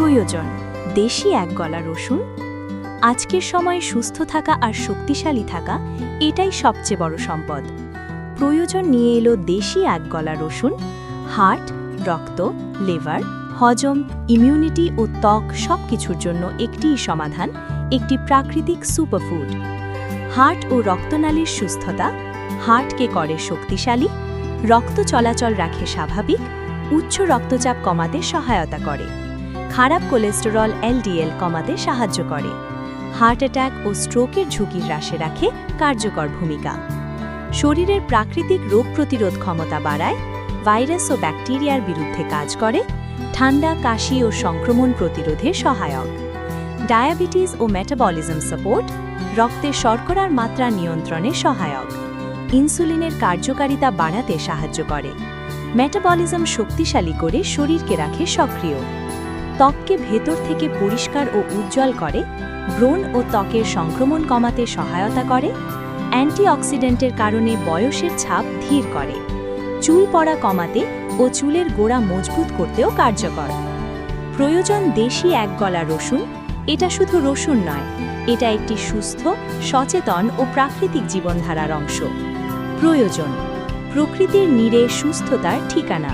প্রয়োজন দেশি একগলা রসুন। আজকের সময়ে সুস্থ থাকা আর শক্তিশালী থাকা এটাই সবচেয়ে বড় সম্পদ। প্রয়োজন নিয়ে এলো দেশি একগলা রসুন। হার্ট, রক্ত, লিভার, হজম, ইমিউনিটি ও ত্বক সবকিছুর জন্য একটিই সমাধান, একটি প্রাকৃতিক সুপারফুড। হার্ট ও রক্তনালীর সুস্থতা। হার্টকে করে শক্তিশালী, রক্ত চলাচল রাখে স্বাভাবিক, উচ্চ রক্তচাপ কমাতে সহায়তা করে, খারাপ কোলেস্টেরল এলডিএল কমাতে সাহায্য করে, হার্ট অ্যাটাক ও স্ট্রোকের ঝুঁকি হ্রাসে রাখে কার্যকর ভূমিকা। শরীরের প্রাকৃতিক রোগ প্রতিরোধ ক্ষমতা বাড়ায়, ভাইরাস ও ব্যাকটেরিয়ার বিরুদ্ধে কাজ করে, ঠান্ডা, কাশি ও সংক্রমণ প্রতিরোধে সহায়ক। ডায়াবেটিস ও মেটাবলিজম সাপোর্ট, রক্তে শর্করার মাত্রা নিয়ন্ত্রণে সহায়ক, ইনসুলিনের কার্যকারিতা বাড়াতে সাহায্য করে, মেটাবলিজম শক্তিশালী করে শরীরকে রাখে সক্রিয়, ত্বককে ভেতর থেকে পরিষ্কার ও উজ্জ্বল করে, ব্রণ ও ত্বকের সংক্রমণ কমাতে সহায়তা করে, অ্যান্টিঅক্সিডেন্টের কারণে বয়সের ছাপ ধীর করে, চুল পড়া কমাতে ও চুলের গোড়া মজবুত করতেও কার্যকর। প্রয়োজন দেশি একগলা রসুন। এটা শুধু রসুন নয়, এটা একটি সুস্থ, সচেতন ও প্রাকৃতিক জীবনধারার অংশ। প্রয়োজন প্রকৃতির নীড়ে সুস্থতার ঠিকানা।